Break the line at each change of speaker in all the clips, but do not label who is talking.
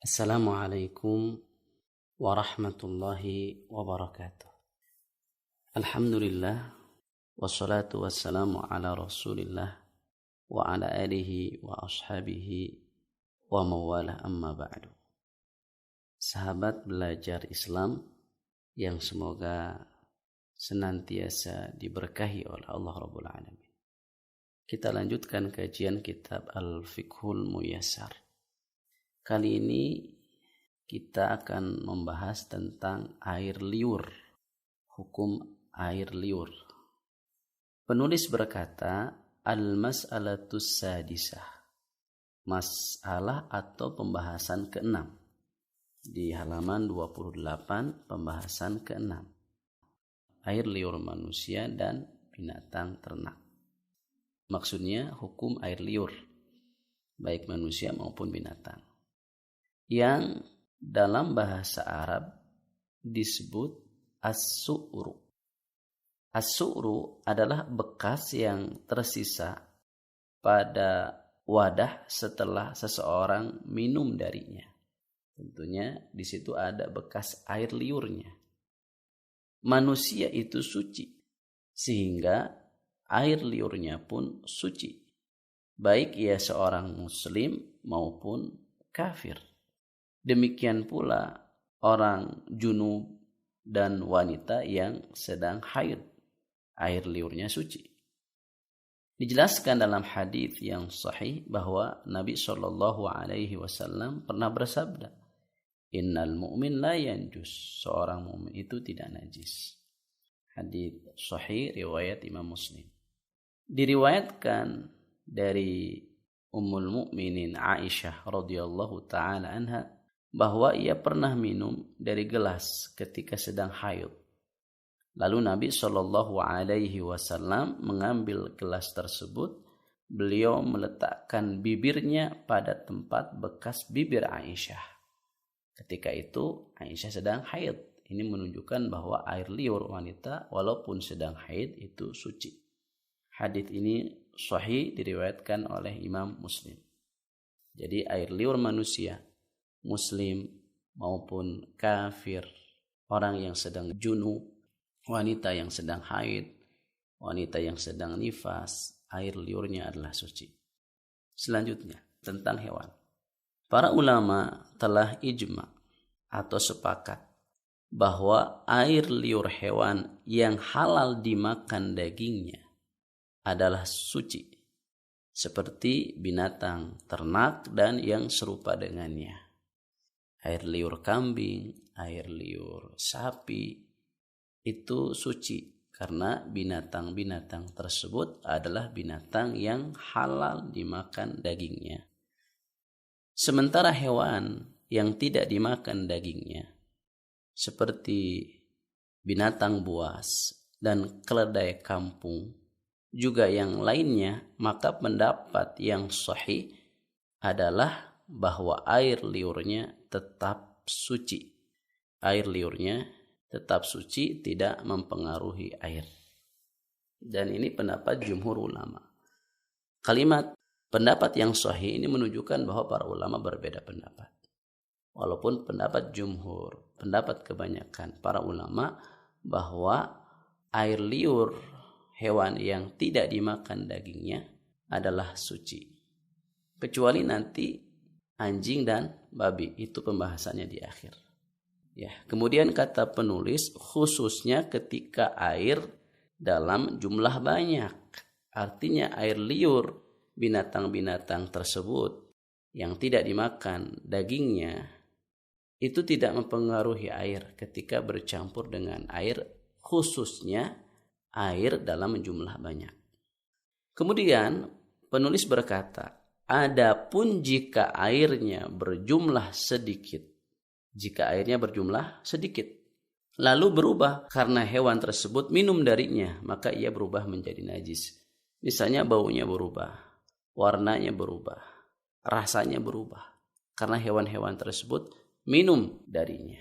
Assalamualaikum warahmatullahi wabarakatuh. Alhamdulillah wassalatu wassalamu ala Rasulillah wa ala alihi wa ashabihi wa mawala amma ba'du. Sahabat belajar Islam yang semoga senantiasa diberkahi oleh Allah Rabbul Alamin. Kita lanjutkan kajian kitab Al-Fiqhul Muyassar. Kali ini kita akan membahas tentang air liur, hukum air liur. Penulis berkata, Al-Mas'alatus Sadisah, masalah atau pembahasan ke-6. Di halaman 28, pembahasan ke-6. Air liur manusia dan binatang ternak. Maksudnya hukum air liur, baik manusia maupun binatang, yang dalam bahasa Arab disebut as-su'ru. As-su'ru adalah bekas yang tersisa pada wadah setelah seseorang minum darinya. Tentunya di situ ada bekas air liurnya. Manusia itu suci, sehingga air liurnya pun suci, baik ia seorang muslim maupun kafir. Demikian pula orang junub dan wanita yang sedang haid, air liurnya suci. Dijelaskan dalam hadis yang sahih bahwa Nabi SAW pernah bersabda, Innal mu'min la yanjus, seorang mu'min itu tidak najis. Hadis sahih riwayat Imam Muslim. Diriwayatkan dari Ummul Mukminin Aisyah radhiyallahu taala anha bahwa ia pernah minum dari gelas ketika sedang haid. Lalu Nabi SAW mengambil gelas tersebut. Beliau meletakkan bibirnya pada tempat bekas bibir Aisyah. Ketika itu Aisyah sedang haid. Ini menunjukkan bahwa air liur wanita walaupun sedang haid itu suci. Hadits ini sahih diriwayatkan oleh Imam Muslim. Jadi air liur manusia, muslim maupun kafir, orang yang sedang junub, wanita yang sedang haid, wanita yang sedang nifas, air liurnya adalah suci. Selanjutnya tentang hewan. Para ulama telah ijma atau sepakat bahwa air liur hewan yang halal dimakan dagingnya adalah suci, seperti binatang ternak dan yang serupa dengannya. Air liur kambing, air liur sapi itu suci karena binatang-binatang tersebut adalah binatang yang halal dimakan dagingnya. Sementara hewan yang tidak dimakan dagingnya seperti binatang buas dan keledai kampung juga yang lainnya, maka pendapat yang sahih adalah bahwa air liurnya tetap suci. Air liurnya tetap suci, tidak mempengaruhi air. Dan ini pendapat jumhur ulama. Kalimat pendapat yang sahih ini menunjukkan bahwa para ulama berbeda pendapat. Walaupun pendapat jumhur, pendapat kebanyakan para ulama bahwa air liur hewan yang tidak dimakan dagingnya adalah suci. Kecuali nanti anjing dan babi, itu pembahasannya di akhir. Ya, kemudian kata penulis khususnya ketika air dalam jumlah banyak. Artinya air liur binatang-binatang tersebut yang tidak dimakan dagingnya itu tidak mempengaruhi air ketika bercampur dengan air, khususnya air dalam jumlah banyak. Kemudian penulis berkata, adapun jika airnya berjumlah sedikit, lalu berubah karena hewan tersebut minum darinya, maka ia berubah menjadi najis. Misalnya baunya berubah, warnanya berubah, rasanya berubah karena hewan-hewan tersebut minum darinya,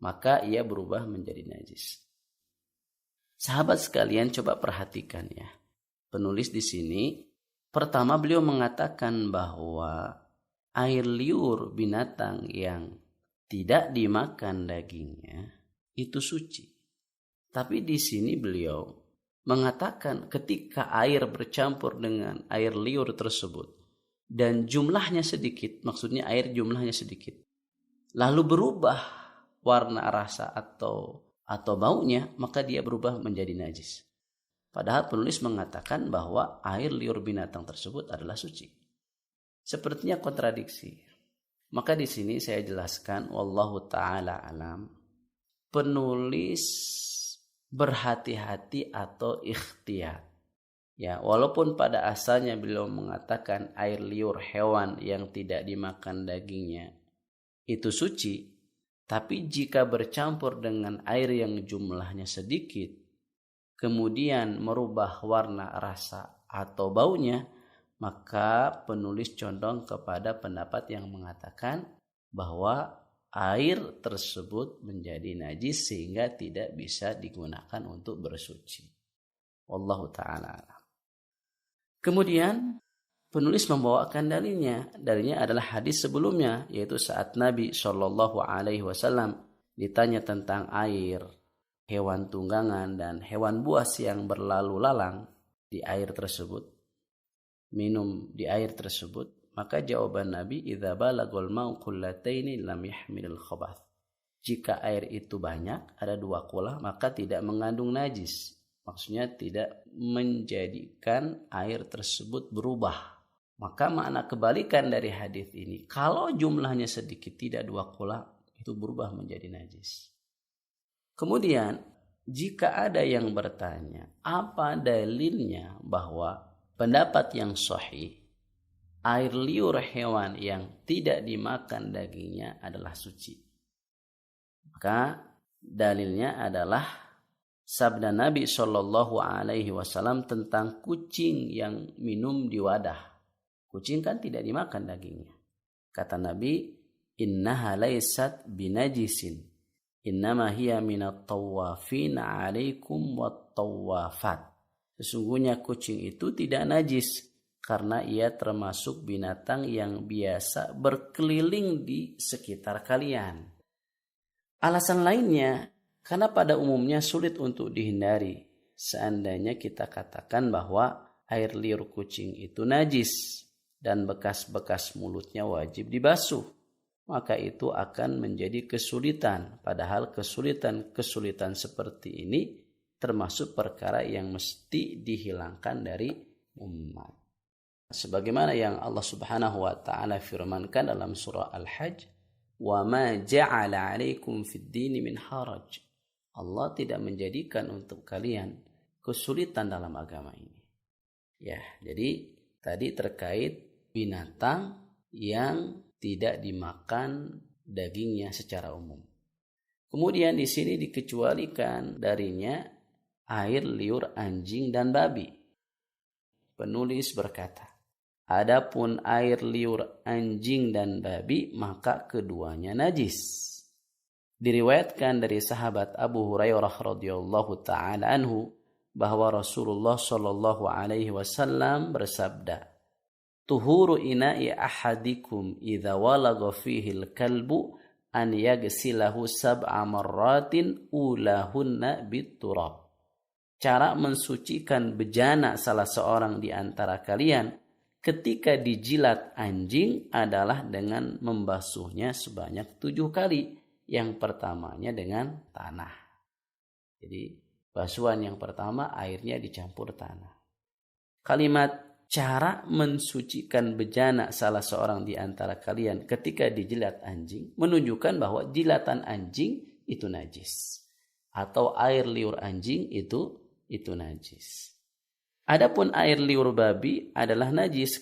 maka ia berubah menjadi najis. Sahabat sekalian, coba perhatikan ya. Penulis di sini pertama beliau mengatakan bahwa air liur binatang yang tidak dimakan dagingnya itu suci. Tapi di sini beliau mengatakan ketika air bercampur dengan air liur tersebut dan jumlahnya sedikit, maksudnya air jumlahnya sedikit, lalu berubah warna, rasa atau baunya, maka dia berubah menjadi najis. Padahal penulis mengatakan bahwa air liur binatang tersebut adalah suci. Sepertinya kontradiksi. Maka di sini saya jelaskan, wallahu taala alam, penulis berhati-hati atau ikhtiyat. Ya, walaupun pada asalnya beliau mengatakan air liur hewan yang tidak dimakan dagingnya itu suci, tapi jika bercampur dengan air yang jumlahnya sedikit, kemudian merubah warna, rasa atau baunya, maka penulis condong kepada pendapat yang mengatakan bahwa air tersebut menjadi najis sehingga tidak bisa digunakan untuk bersuci. Wallahu ta'ala. Kemudian penulis membawakan dalilnya. Dalilnya adalah hadis sebelumnya, yaitu saat Nabi Shallallahu Alaihi Wasallam ditanya tentang air, hewan tunggangan dan hewan buas yang berlalu lalang di air tersebut, minum di air tersebut, maka jawaban Nabi, idza balagul ma'u qullataini lam yahmilul khabath. Jika air itu banyak, ada 2 kula, maka tidak mengandung najis. Maksudnya tidak menjadikan air tersebut berubah. Maka makna kebalikan dari hadis ini, kalau jumlahnya sedikit, tidak 2 kula, itu berubah menjadi najis. Kemudian jika ada yang bertanya, apa dalilnya bahwa pendapat yang sahih, air liur hewan yang tidak dimakan dagingnya adalah suci? Maka dalilnya adalah sabda Nabi Shallallahu Alaihi Wasallam tentang kucing yang minum di wadah. Kucing kan tidak dimakan dagingnya. Kata Nabi, innaha laysat binajisin, innama hiya minat tawafin alaikum wat tawafat. Sesungguhnya kucing itu tidak najis karena ia termasuk binatang yang biasa berkeliling di sekitar kalian. Alasan lainnya, karena pada umumnya sulit untuk dihindari. Seandainya kita katakan bahwa air liur kucing itu najis dan bekas-bekas mulutnya wajib dibasuh, maka itu akan menjadi kesulitan. Padahal kesulitan seperti ini termasuk perkara yang mesti dihilangkan dari umat. Sebagaimana yang Allah Subhanahu wa taala firmankan dalam surah Al-Hajj, "Wa ma ja'ala 'alaikum fid dini min haraj." Allah tidak menjadikan untuk kalian kesulitan dalam agama ini. Ya, jadi tadi terkait binatang yang tidak dimakan dagingnya secara umum. Kemudian di sini dikecualikan darinya air liur anjing dan babi. Penulis berkata, adapun air liur anjing dan babi maka keduanya najis. Diriwayatkan dari sahabat Abu Hurairah radhiyallahu taala anhu bahwa Rasulullah shallallahu alaihi wasallam bersabda, "Tuhuru ina'i ahadikum idza walagha fihi al-kalbu an yaghsilahu sab'a marratin ulahunna bit-turab." Cara mensucikan bejana salah seorang di antara kalian ketika dijilat anjing adalah dengan membasuhnya sebanyak 7 kali. Yang pertamanya dengan tanah. Jadi basuhan yang pertama airnya dicampur tanah. Kalimat cara mensucikan bejana salah seorang di antara kalian ketika dijilat anjing menunjukkan bahwa jilatan anjing itu najis. Atau air liur anjing itu najis. Adapun air liur babi adalah najis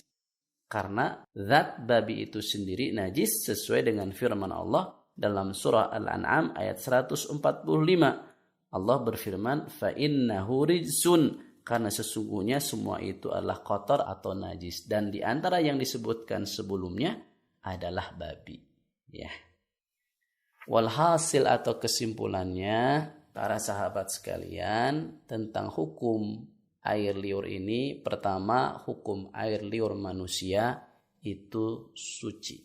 karena zat babi itu sendiri najis sesuai dengan firman Allah dalam surah Al-An'am ayat 145. Allah berfirman, fa innahu rijsun, karena sesungguhnya semua itu adalah kotor atau najis, dan di antara yang disebutkan sebelumnya adalah babi. Ya. Walhasil atau kesimpulannya para sahabat sekalian tentang hukum air liur ini, pertama hukum air liur manusia itu suci.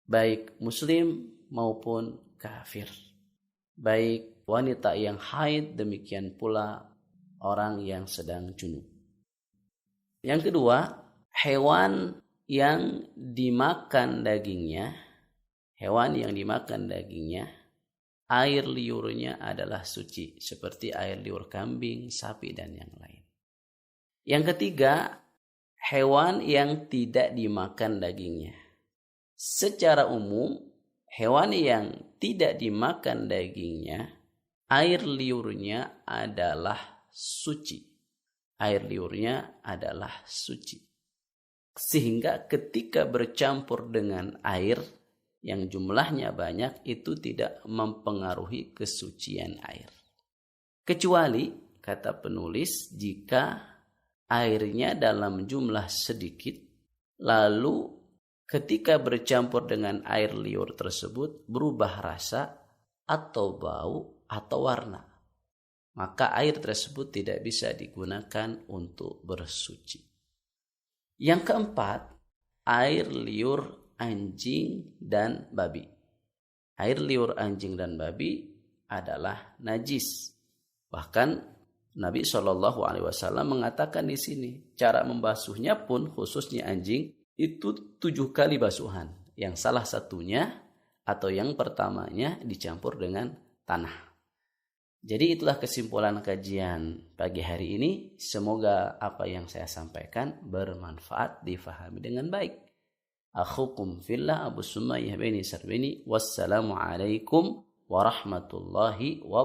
Baik muslim maupun kafir. Baik wanita yang haid, demikian pula orang yang sedang junub. Yang kedua, hewan yang dimakan dagingnya, air liurnya adalah suci, seperti air liur kambing, sapi, dan yang lain. Yang ketiga, hewan yang tidak dimakan dagingnya. Secara umum, hewan yang tidak dimakan dagingnya, air liurnya adalah suci. Sehingga ketika bercampur dengan air yang jumlahnya banyak, itu tidak mempengaruhi kesucian air. Kecuali, kata penulis, jika airnya dalam jumlah sedikit, lalu ketika bercampur dengan air liur tersebut berubah rasa atau bau atau warna, maka air tersebut tidak bisa digunakan untuk bersuci. Yang keempat, air liur anjing dan babi. Air liur anjing dan babi adalah najis. Bahkan Nabi SAW mengatakan di sini, cara membasuhnya pun khususnya anjing itu 7 kali basuhan. Yang salah satunya atau yang pertamanya dicampur dengan tanah. Jadi itulah kesimpulan kajian pagi hari ini. Semoga apa yang saya sampaikan bermanfaat, difahami dengan baik. Akhukum fillah Abu Sumayyah bin Sarbini. Wassalamualaikum warahmatullahi wabarakatuh.